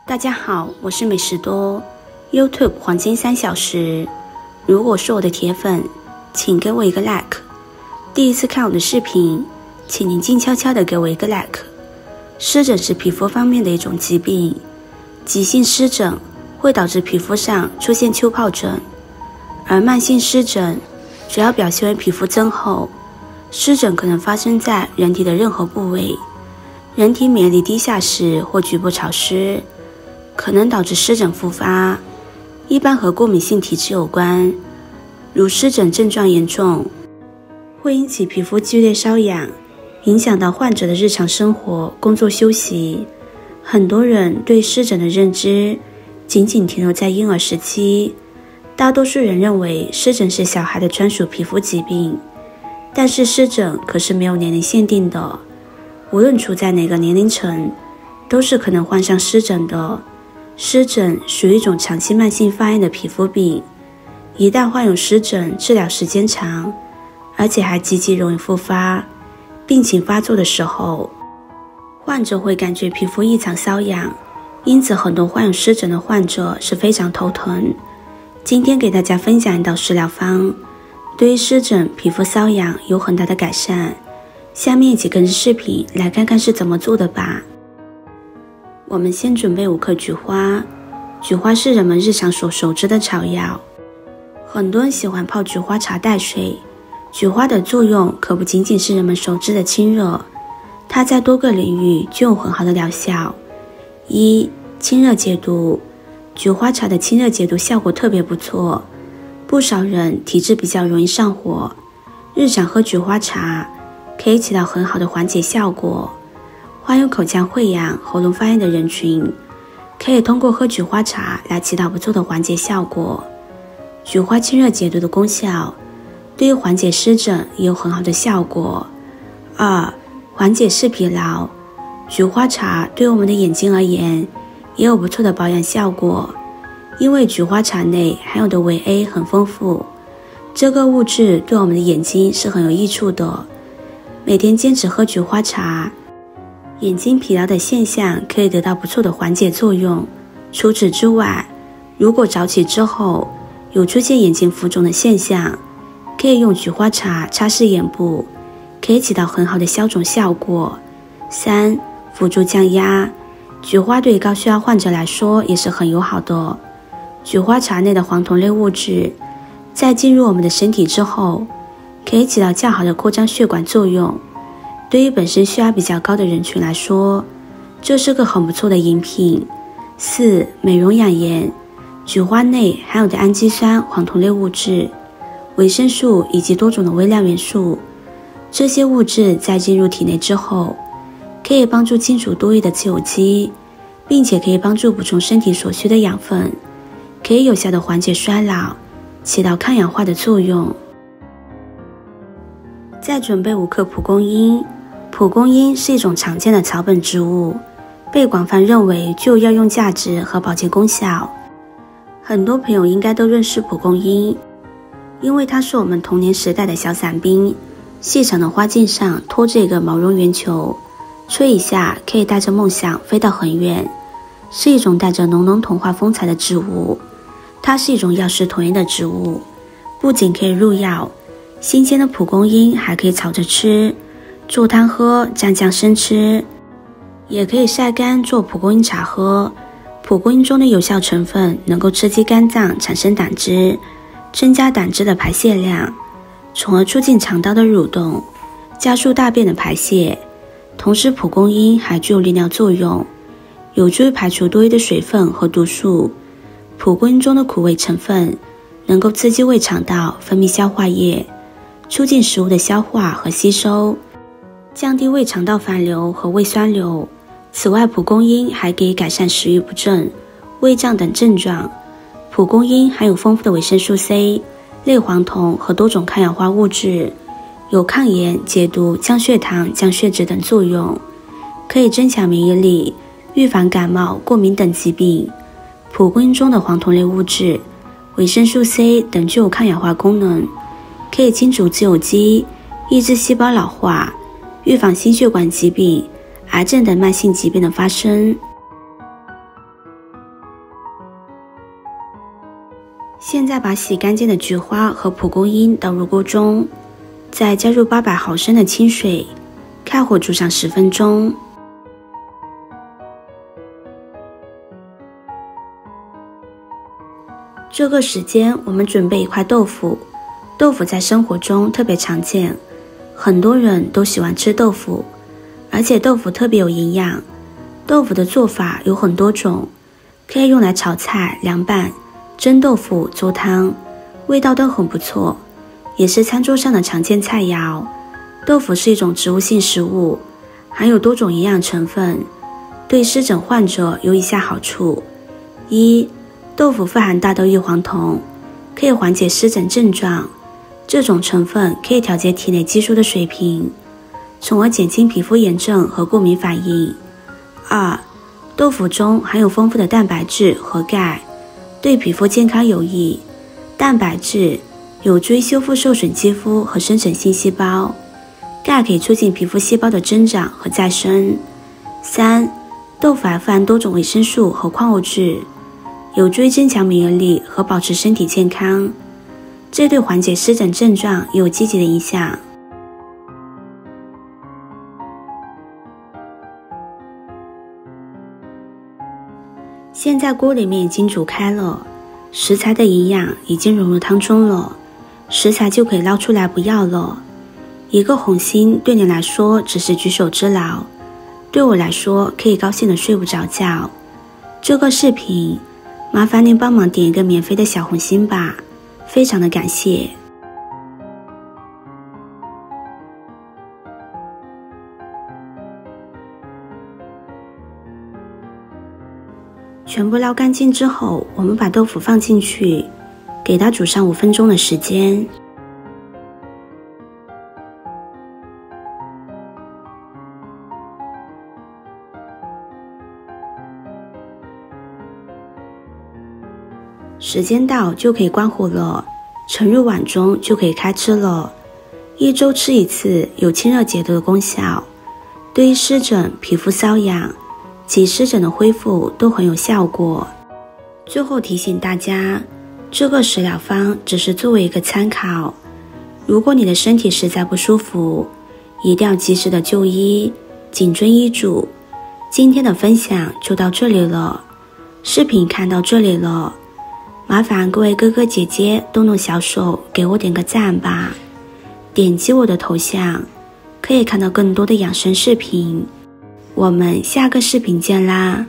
大家好，我是美食多 YouTube 黄金3小时。如果是我的铁粉，请给我一个 like。第一次看我的视频，请您静悄悄地给我一个 like。湿疹是皮肤方面的一种疾病，急性湿疹会导致皮肤上出现丘疱疹，而慢性湿疹主要表现为皮肤增厚。湿疹可能发生在人体的任何部位，人体免疫力低下时或局部潮湿，可能导致湿疹复发，一般和过敏性体质有关。如湿疹症状严重，会引起皮肤剧烈瘙痒，影响到患者的日常生活、工作、休息。很多人对湿疹的认知仅仅停留在婴儿时期，大多数人认为湿疹是小孩的专属皮肤疾病，但是湿疹可是没有年龄限定的，无论处在哪个年龄层，都是可能患上湿疹的。湿疹属于一种长期慢性发炎的皮肤病，一旦患有湿疹，治疗时间长，而且还极其容易复发。病情发作的时候，患者会感觉皮肤异常瘙痒，因此很多患有湿疹的患者是非常头疼。今天给大家分享一道食疗方，对于湿疹、皮肤瘙痒有很大的改善。下面一起跟着视频来看看是怎么做的吧。我们先准备5克菊花，菊花是人们日常所熟知的草药，很多人喜欢泡菊花茶代水。菊花的作用可不仅仅是人们熟知的清热，它在多个领域均有很好的疗效。1. 清热解毒，菊花茶的清热解毒效果特别不错，不少人体质比较容易上火，日常喝菊花茶可以起到很好的缓解效果。患有口腔溃疡、喉咙发炎的人群，可以通过喝菊花茶来起到不错的缓解效果。菊花清热解毒的功效，对于缓解湿疹也有很好的效果。2. 缓解视疲劳，菊花茶对我们的眼睛而言也有不错的保养效果，因为菊花茶内含有的维 A 很丰富，这个物质对我们的眼睛是很有益处的。每天坚持喝菊花茶，眼睛疲劳的现象可以得到不错的缓解作用。除此之外，如果早起之后有出现眼睛浮肿的现象，可以用菊花茶擦拭眼部，可以起到很好的消肿效果。3. 辅助降压，菊花对高血压患者来说也是很友好的。菊花茶内的黄酮类物质在进入我们的身体之后，可以起到较好的扩张血管作用，对于本身血压比较高的人群来说，这是个很不错的饮品。4. 美容养颜，菊花内含有的氨基酸、黄酮类物质、维生素以及多种的微量元素，这些物质在进入体内之后，可以帮助清除多余的自由基，并且可以帮助补充身体所需的养分，可以有效的缓解衰老，起到抗氧化的作用。再准备5克蒲公英。蒲公英是一种常见的草本植物，被广泛认为具有药用价值和保健功效。很多朋友应该都认识蒲公英，因为它是我们童年时代的小伞兵，细长的花茎上拖着一个毛绒圆球，吹一下可以带着梦想飞到很远，是一种带着浓浓童话风采的植物。它是一种药食同源的植物，不仅可以入药，新鲜的蒲公英还可以炒着吃，做汤喝，蘸酱生吃，也可以晒干做蒲公英茶喝。蒲公英中的有效成分能够刺激肝脏产生胆汁，增加胆汁的排泄量，从而促进肠道的蠕动，加速大便的排泄。同时蒲公英还具有利尿作用，有助于排除多余的水分和毒素。蒲公英中的苦味成分能够刺激胃肠道分泌消化液，促进食物的消化和吸收，降低胃肠道反流和胃酸流。此外，蒲公英还可以改善食欲不振、胃胀等症状。蒲公英含有丰富的维生素 C、类黄酮和多种抗氧化物质，有抗炎、解毒、降血糖、降血脂等作用，可以增强免疫力，预防感冒、过敏等疾病。蒲公英中的黄酮类物质、维生素 C 等具有抗氧化功能，可以清除自由基，抑制细胞老化，预防心血管疾病、癌症等慢性疾病的发生。现在把洗干净的菊花和蒲公英倒入锅中，再加入800毫升的清水，开火煮上10分钟。这个时间我们准备一块豆腐。豆腐在生活中特别常见，很多人都喜欢吃豆腐，而且豆腐特别有营养。豆腐的做法有很多种，可以用来炒菜、凉拌、蒸豆腐、做汤，味道都很不错，也是餐桌上的常见菜肴。豆腐是一种植物性食物，含有多种营养成分，对湿疹患者有以下好处：一、豆腐富含大豆异黄酮，可以缓解湿疹症状，这种成分可以调节体内激素的水平，从而减轻皮肤炎症和过敏反应。二、豆腐中含有丰富的蛋白质和钙，对皮肤健康有益。蛋白质有助于修复受损肌肤和生成新细胞，钙可以促进皮肤细胞的增长和再生。三、豆腐还富含多种维生素和矿物质，有助于增强免疫力和保持身体健康，这对缓解湿疹症状也有积极的影响。现在锅里面已经煮开了，食材的营养已经融入汤中了，食材就可以捞出来不要了。一个红心对你来说只是举手之劳，对我来说可以高兴的睡不着觉。这个视频麻烦您帮忙点一个免费的小红心吧，非常的感谢。全部捞干净之后，我们把豆腐放进去，给它煮上5分钟的时间。时间到就可以关火了，盛入碗中就可以开吃了。1周吃1次，有清热解毒的功效，对于湿疹、皮肤瘙痒及湿疹的恢复都很有效果。最后提醒大家，这个食疗方只是作为一个参考，如果你的身体实在不舒服，一定要及时的就医，谨遵医嘱。今天的分享就到这里了，视频看到这里了，麻烦各位哥哥姐姐动动小手给我点个赞吧，点击我的头像可以看到更多的养生视频。我们下个视频见啦！